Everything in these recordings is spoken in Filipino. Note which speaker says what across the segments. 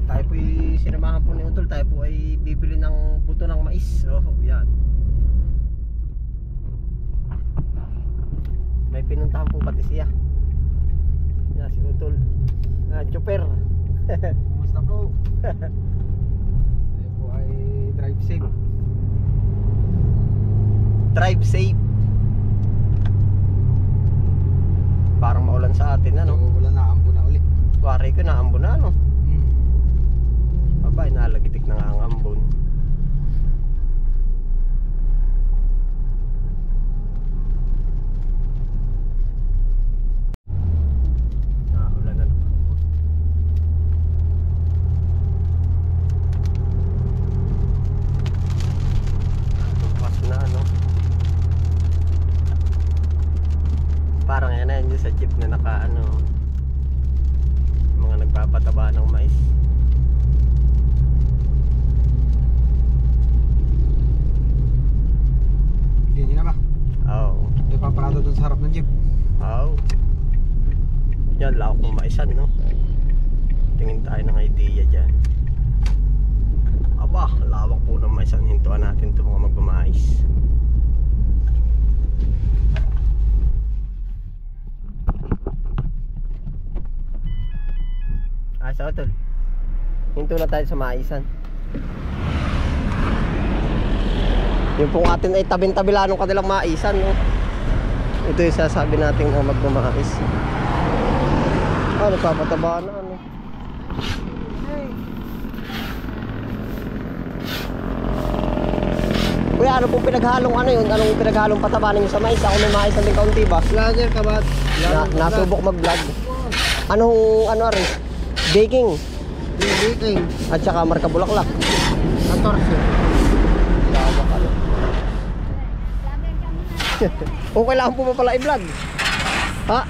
Speaker 1: Tayo po sinamahan po ni Utol. Tayo po ay bibili ng buto ng mais. Oh, yan. May pinuntahan po pati siya. Yan si Utol. Chopper.
Speaker 2: Kumusta po? Tayo po ay drive safe.
Speaker 1: Drive safe. Parang maulan sa atin, ano?
Speaker 2: Wala na, ambo na uli.
Speaker 1: Wari ko na ambon na, ano? Abay, nalagitik na nga ang ambon. Ulan na naman. Bukas na, ano? Parang yan na yun sa jeep na naka, ano, mga nagpapataba ng mais.
Speaker 2: Hindi na ba?
Speaker 1: Oo.
Speaker 2: Ipaparado doon sa harap ng jeep.
Speaker 1: Oo. Yan, lawak ng maisan, no? Tingin tayo ng idea dyan. Aba, lawak po ng maisan. Hintuan natin ito mga magmamais. So tol, hinto na tayo sa maisan. Yung pong atin ay tabing-tabila ng kanilang maisan, no? Ito yung sasabi natin mga magmamais. Nagpapataba na, ano? Kuya, ano pong pinaghalong ano yun? Anong pinaghalong pataba ninyo sa mais? Ako may maisan din kaunti ba?
Speaker 2: Vlogger ka ba?
Speaker 1: Nasubok mag-vlog. Anong, ano rin? Baking
Speaker 2: Baking.
Speaker 1: at saka marka bulaklak.
Speaker 2: 14.
Speaker 1: Lawak, ano? Kung kailangan po ba pala i-vlog? Ha?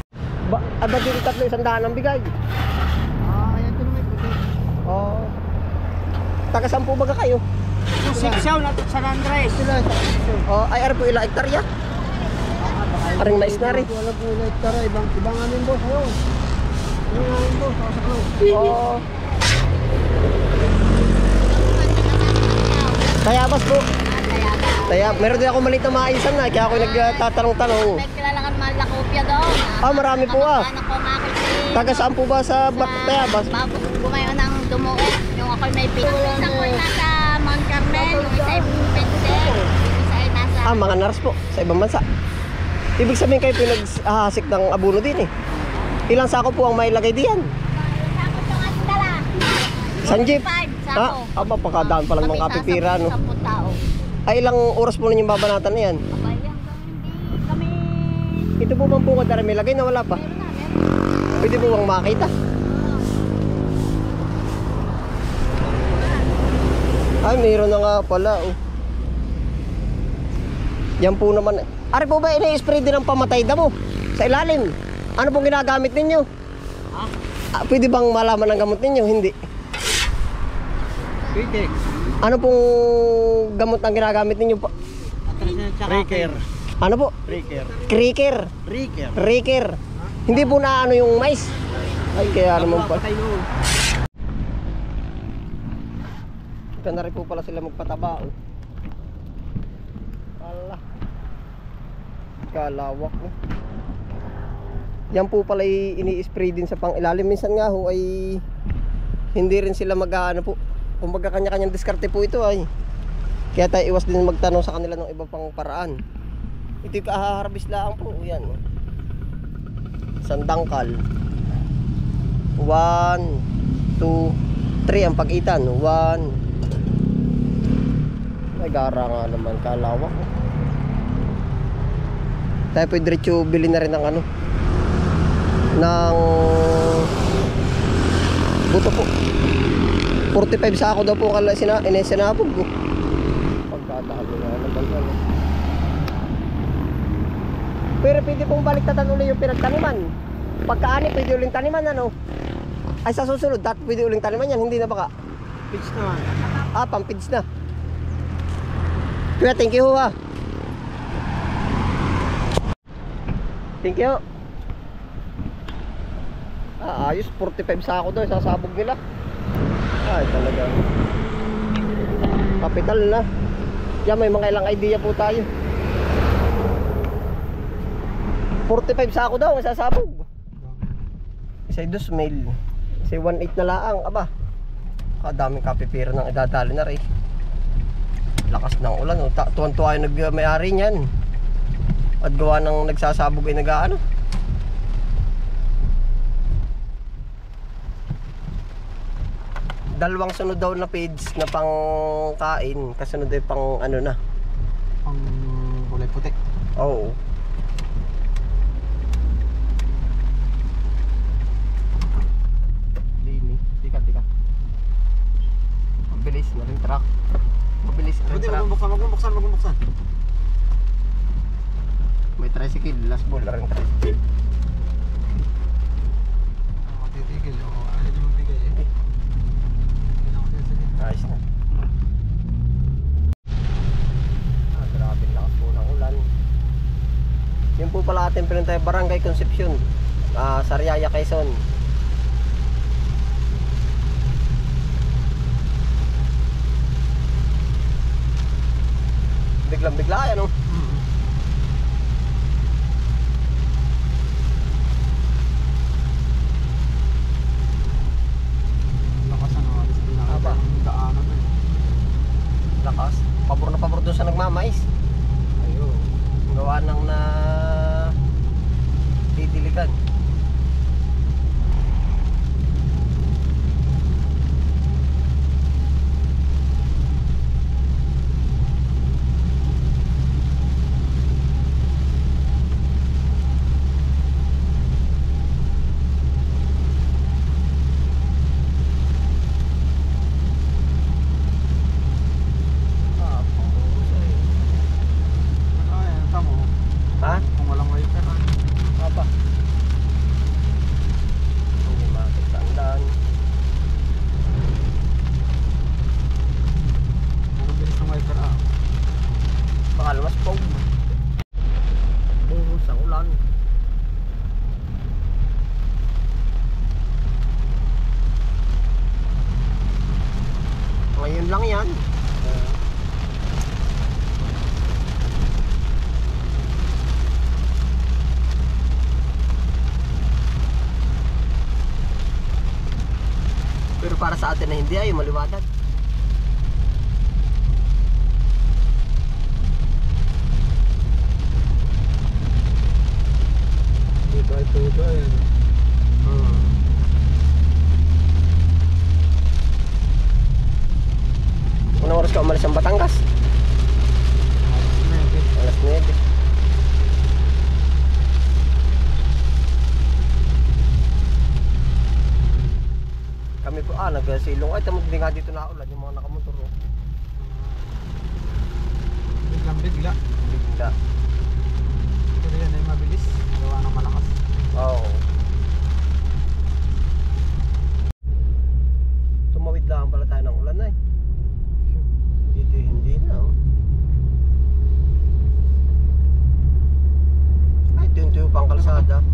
Speaker 1: Ba't yung 300 ang bigay?
Speaker 2: Ayan ko naman puti.
Speaker 1: Oh. Taga saan po baga kayo?
Speaker 2: Sigsyaw na San Andres. Sila.
Speaker 1: Oh, ay ari po ilang hektarya? Aring mais na rin.
Speaker 2: Wala po ilang hektarya. Ibang amin boss. Ayun. Ibang amin boss.
Speaker 1: Oh. Tayabas po. Tayab. Meron din ako maliit na maisan na. Kaya ako nagtatanong-tanong.
Speaker 3: May kilala kang mahal na kopya doon.
Speaker 1: Marami po ah.
Speaker 3: Anak ko makikita.
Speaker 1: Taga saan po ba sa Tayabas?
Speaker 3: Bago bumayo ng dumuo. Yung ako'y may pin. Isang ko nasa Mount Carmel. Yung isa ay Pencel. Yung isa ay nasa...
Speaker 1: Mga nurse po sa ibang bansa. Ibig sabihin kayo pinaghahasik ng abono din eh. Ilang sako po ang mailagay diyan?
Speaker 3: Sako itong ating dala.
Speaker 1: Isang jeep?
Speaker 3: 5 sako.
Speaker 1: Aba, pakadaan pa lang ng kapipira, no?
Speaker 3: 10 tao.
Speaker 1: Ay, ilang oras po ninyong babanatan na yan?
Speaker 3: Abay, hindi kami...
Speaker 1: Ito po bang bukod na rin may lagay na wala pa?
Speaker 3: Meron na, meron.
Speaker 1: Pwede po bang makita? Ay, mayroon na nga pala, oh. Yan po naman. Ari po ba ini-spray din ng pamatay damo sa ilalim? Ano pong ginagamit ninyo? Pwede bang malaman ang gamot ninyo? Hindi.
Speaker 2: Pitik.
Speaker 1: Ano pong gamot ang ginagamit ninyo po?
Speaker 2: Raker.
Speaker 1: Ano po?
Speaker 2: Raker.
Speaker 1: Creaker.
Speaker 2: Raker.
Speaker 1: Raker. Hindi po na ano yung mais. Ay, kaya naman pa. Ika na rin po pala sila magpataba. Oh. Ala. Kalawak, no? Yan po pala ini-spray din sa pang-ilalim. Minsan nga ho ay hindi rin sila mag-ano po. Kumbaga kanya-kanyang diskarte po ito ay. Kaya tayo iwas din magtanong sa kanila ng iba pang paraan. Ito yung kaharabis lang po. Yan. Sandangkal. 1, 2, 3 ang pagitan. 1. Ay gara nga naman. Kalawak. Tayo po diretso bili na rin ng ano. Ng buto po. 45 sako daw po kala sinabog ko. Pagkatalo na naman yan. Pero pwede pong baliktatan ulit yung pinagtaniman. Pagkaani pwede uling taniman, ano? Ay sa susunod pwede uling taniman yan. Hindi na baka
Speaker 2: Pitch naman.
Speaker 1: pang-pids na. Kuya, thank you ha. Thank you. Ayos, 45 sako daw sasabog nila. Ay, talaga. Kapital na. Yan, may mga ilang idea po tayo. 45 sako daw, masasabog. Isa'y 2,000. Isa'y 1,800 na laang. Aba, kadaming kapipira ng idadali na rin. Lakas ng ulan. Tuwan-tuwa yung nag-may-ari niyan. At gawa ng nagsasabog ay nag-ano. Dalawang sunod daw na page na pang kain. Kasunod ay pang ano na.
Speaker 2: Ang kulay puti.
Speaker 1: Oo. Lini. Tika. Mabilis na rin truck. Mabilis na rin
Speaker 2: Pwede
Speaker 1: truck.
Speaker 2: magbuksan.
Speaker 1: May tricycle. Last ball na rin tricycle.
Speaker 2: Matitigil. Ayaw niyo magbigay eh. Hindi na ako sinasagot.
Speaker 1: Ayos na. Grabe lakas po ng ulan. Yun po pala ating pinintay Barangay Concepcion, Sariaya, Quezon. Biglang-bigla yan, oh.
Speaker 2: Lakas ano, alis din ako
Speaker 1: Aba.
Speaker 2: ng daanan na eh.
Speaker 1: Lakas. Pabor na pabor doon sa nagmamais.
Speaker 2: Ayo.
Speaker 1: Gawa ng na didiligan.
Speaker 2: Ay, tamo.
Speaker 1: Ha?
Speaker 2: Kung walang wiper ah.
Speaker 1: Aba. Hindi makita ang daan.
Speaker 2: Ang bilis ng wiper ah.
Speaker 1: Baka lumas po. Buhos ang ulan. Ngayon lang yan. Pero para sa atin na hindi ay maliwanag.
Speaker 2: Dito ay tudo ayan.
Speaker 1: Unang oras ka umalis ang Batangas? Alas 9. Kami po nagsilong. Ay, tamad din nga dito na ulan yung mga nakamotor. Oh.
Speaker 2: Bigla.
Speaker 1: Bigla.
Speaker 2: Pero yan ay mabilis. Gawa ng malakas.
Speaker 1: Oo. Tumawid lang pala tayo ng ulan na eh. Dito hindi na oh. Ay, tuyo-tuyo pang kalsada.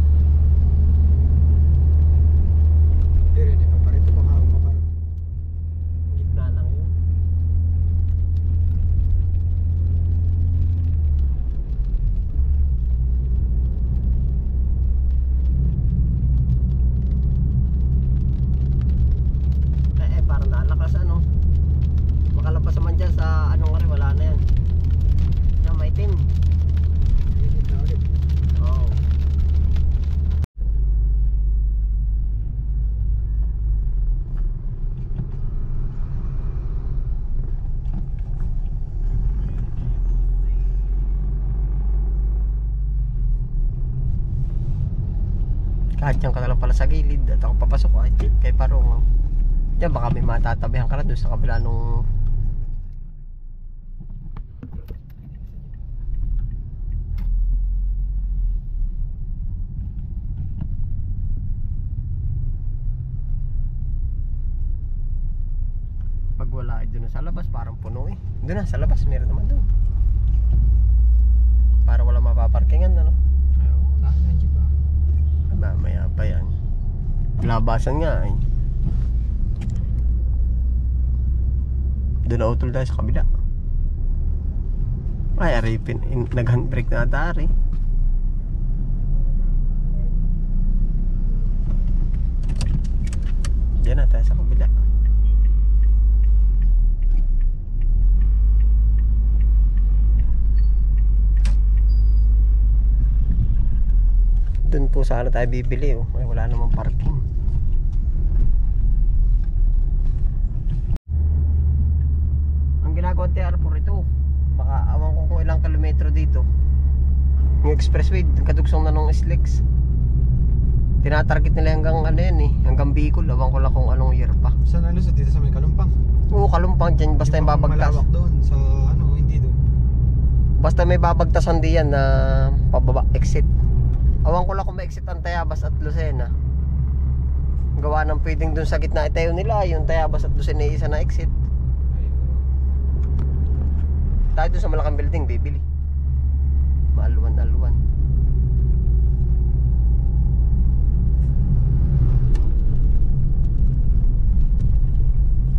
Speaker 2: Pero yan ay paparito pa nga.
Speaker 1: Gitna lang yun. Parang nalakas ano. Makalapas naman dyan sa anong rin, wala na yan. Yan, maitim.
Speaker 2: Init na ulit.
Speaker 1: Oo. Kahit yan ka na lang pala sa gilid at ako papasok ay kay Parong. Yan baka may matatabihan ka na doon sa kabila nung pag wala ay doon na sa labas parang puno eh. Doon na sa labas meron naman doon. Para wala mapaparkingan ano.
Speaker 2: Ayo, dahil na jeep ah.
Speaker 1: Mamaya pa yan. Labasan nga eh. Doon na utol tayo sa kabila. Ay, aripin. Nag-handbrake na ata, ari. Diyan na tayo sa kabila. Doon po sana tayo bibili, oh. Ay, wala namang parking. Ang ginagawa ng TR4 ito, baka awan ko kung ilang kilometro dito. Yung expressway, kadugsong na nung SLEX. Tinatarget nila hanggang ano yan eh, hanggang Bicol. Awan ko lang kung anong year pa.
Speaker 2: Saan ano sa dito sa may Kalumpang?
Speaker 1: Oo, Kalumpang dyan, basta yung babagtas.
Speaker 2: Malawak doon sa ano, hindi doon.
Speaker 1: Basta may babagtasan diyan na pababa, exit. Awan ko lang kung may exit ang Tayabas at Lucena. Gawa ng pwedeng dun sa gitna itayo nila, yung Tayabas at Lucena isa na exit. Tayo dun sa malaking building, bibili. Maaluan-aluan.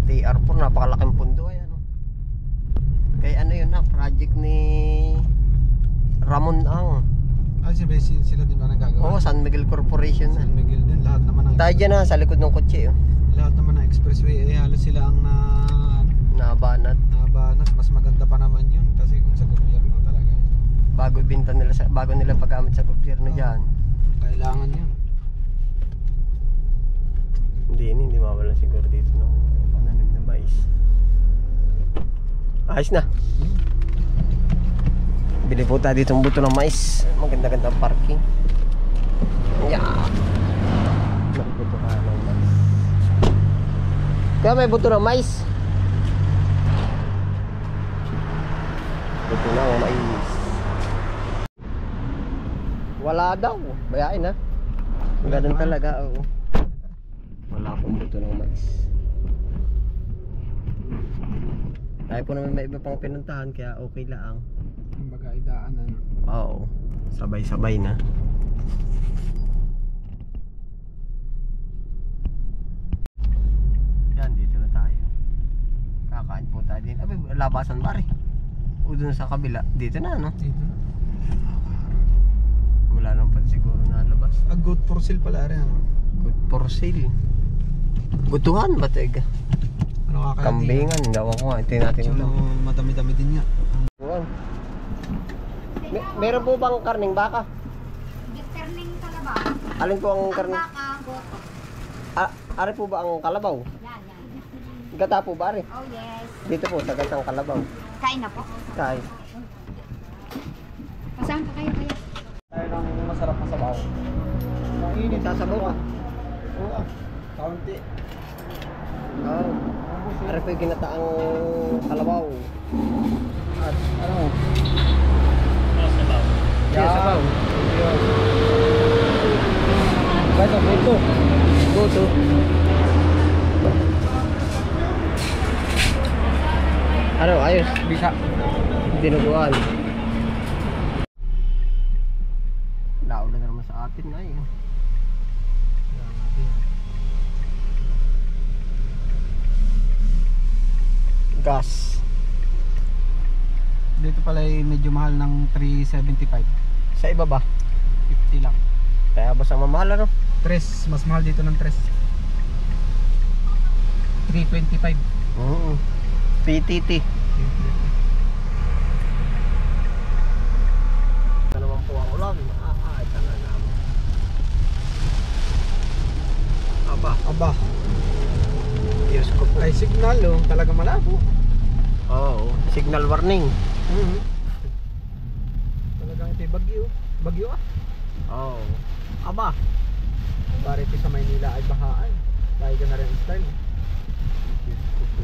Speaker 1: TR4, napakalaking pundo ay ano. Kaya ano yun na, project ni Ramon Ang.
Speaker 2: Ah, sila din ba nagagawa?
Speaker 1: Oo, San Miguel Corporation na.
Speaker 2: San Miguel din, lahat naman ng
Speaker 1: Tayo dyan na, sa likod ng kotse oh.
Speaker 2: lahat naman ng expressway eh halos sila ang
Speaker 1: Nabanat.
Speaker 2: nabanat. Mas maganda pa naman yun kasi kung sa gobyerno talagang
Speaker 1: Bago ibenta nila, bago nila paggamit sa gobyerno dyan.
Speaker 2: kailangan yun.
Speaker 1: Hindi mawala siguro dito ng pananim na mais. Ayos na. Bili po tayo dito ng buto ng mais. Maganda-ganda ang parking. Yeah. Nagbuto ka ng mais. Kaya may buto ng mais. Buto na ang mais. Wala daw. Bayain ha. Ganun talaga. Oo. Wala akong buto ng mais. Tayo po naman may iba pang pinuntahan kaya okay lang.
Speaker 2: Kumbaga idaan ano.
Speaker 1: Oo. Sabay-sabay na. Yan, dito na tayo. Kakain po tayo din. Abi, labasan ba rin? O dun sa kabila. Dito na, no?
Speaker 2: Dito.
Speaker 1: Wala naman pa siguro nalabas.
Speaker 2: A good for sale pala rin ano.
Speaker 1: Good for sale. Gutuhan ba tega?
Speaker 2: Ano kaya
Speaker 1: Kambingan, hindi ako nga. Ito natin
Speaker 2: So,
Speaker 1: ulam.
Speaker 2: madami-dami din nga.
Speaker 1: Gutuhan. Meron po bang karning baka?
Speaker 3: Turning kalabaw.
Speaker 1: Alin po ang karning?
Speaker 3: Baka, goto.
Speaker 1: Ari po ba ang kalabaw?
Speaker 3: Yan.
Speaker 1: Gata po ba ari?
Speaker 3: Oh yes.
Speaker 1: Dito po sa gatang kalabaw.
Speaker 3: Kain na po.
Speaker 1: Kahit.
Speaker 3: Saan ka kayo kaya?
Speaker 2: Tayo ng masarap na sabaw.
Speaker 1: Mainit sasabaw ka.
Speaker 2: Oo. Kaunti.
Speaker 1: Oo. Ari po yung ginataang kalabaw.
Speaker 2: At ano?
Speaker 1: Yeah, sabaw.
Speaker 2: Basta puto.
Speaker 1: Goto. Ano, ayos.
Speaker 2: Bisa.
Speaker 1: Dinuguan. Naulan na naman sa atin na yun. Gas.
Speaker 2: Dito pala ay medyo mahal ng 375.
Speaker 1: Sa iba ba?
Speaker 2: 50 lang.
Speaker 1: Kaya ba sa mamahal ano?
Speaker 2: 3, mas mahal dito ng 3. 325.
Speaker 1: Oo. PTT. Ito naman po ang ulan. Ito na naman.
Speaker 2: Aba,
Speaker 1: Diyos ko po.
Speaker 2: ay signal oh, talaga malabo.
Speaker 1: Oo. Signal warning.
Speaker 2: Talagang ito bagyo. Bagyo ah.
Speaker 1: Oo. Aba.
Speaker 2: Bari ito sa Maynila ay bahaan. Dahil ka na rin style.
Speaker 1: Diyos ko po.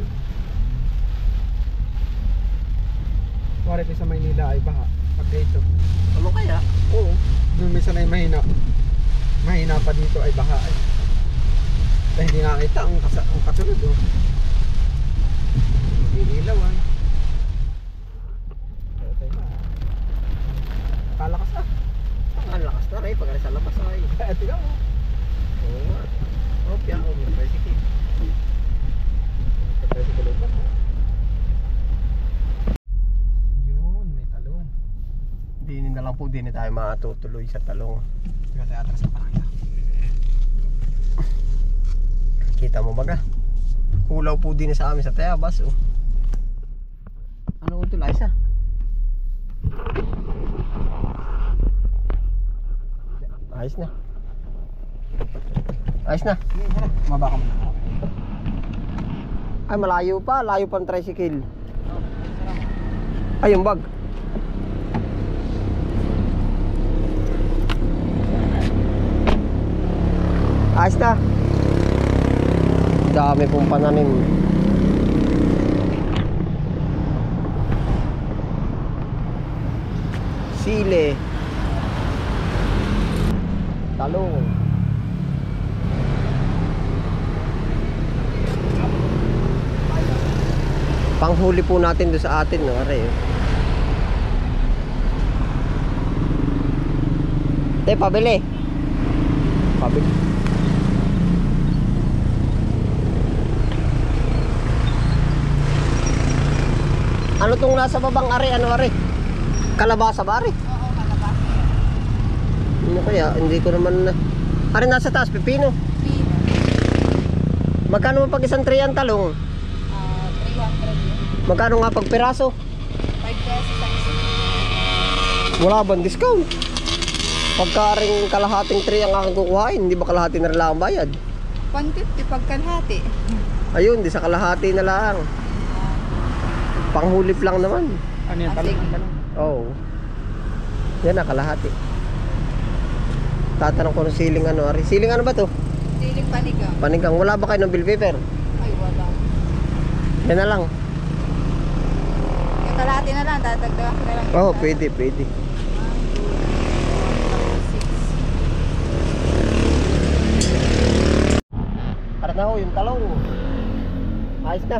Speaker 2: Bari ito sa Maynila ay baha. Pag dito.
Speaker 1: Ano kaya?
Speaker 2: Oo. Doon minsan ay mahina. Mahina pa dito ay bahaan. Dahil hindi nakita ang kasunod oh. Ilaw ah. Kalakas ah.
Speaker 1: Ang lakas na rin. Pag sa labas ay.
Speaker 2: Kaya tingnan mo.
Speaker 1: Oo nga. Oh, piya. Oh, may tricycle.
Speaker 2: Tricycle ba?
Speaker 1: po din tayo matutuloy sa talong.
Speaker 2: Kaya tayo atras na parang ito.
Speaker 1: Kita mo baga? Hulaw po din sa amin sa Tayabas. Oh. Ano ito, Liza? Ayos na. Ayos na.
Speaker 2: Maba ka muna.
Speaker 1: Ay, malayo pa. Layo pa ang tricycle. Ay, yung bag. Ayos na. Dami pong pananim. Sile. Talong. Panghuli po natin doon sa atin, no, are. Pabili. Pabili. Ano tong nasa babang are? Ano are? Kalabasa ba are?
Speaker 3: Oo, kalabasa.
Speaker 1: Ano kaya? Hindi ko naman na. Are nasa taas, pipino. Magkano pag isang tray ang talong?
Speaker 3: 300 yun.
Speaker 1: Magkano nga pag piraso?
Speaker 3: 5 pesos sa isa.
Speaker 1: Wala bang discount? Pagka ring kalahating tray ang aking kukuhain, hindi ba kalahati na rin lang ang bayad?
Speaker 3: 150 pag kalahati.
Speaker 1: Ayun, di sa kalahati na lang. Panghulip lang naman.
Speaker 2: Ano yan?
Speaker 3: Sige.
Speaker 1: Oo. Yan na, kalahati. Tatanong ko ng siling ano, Ari. Siling ano ba to?
Speaker 3: Siling panigang.
Speaker 1: Panigang. Wala ba kayo ng bill paper?
Speaker 3: Ay, wala.
Speaker 1: Yan na lang.
Speaker 3: Yung kalahati na lang, dadagdagan ko na lang.
Speaker 1: Oo, pwede, pwede.
Speaker 3: 1, 2, 3, 4, 5, 6.
Speaker 1: Para na ho, yung talong. Ayos na.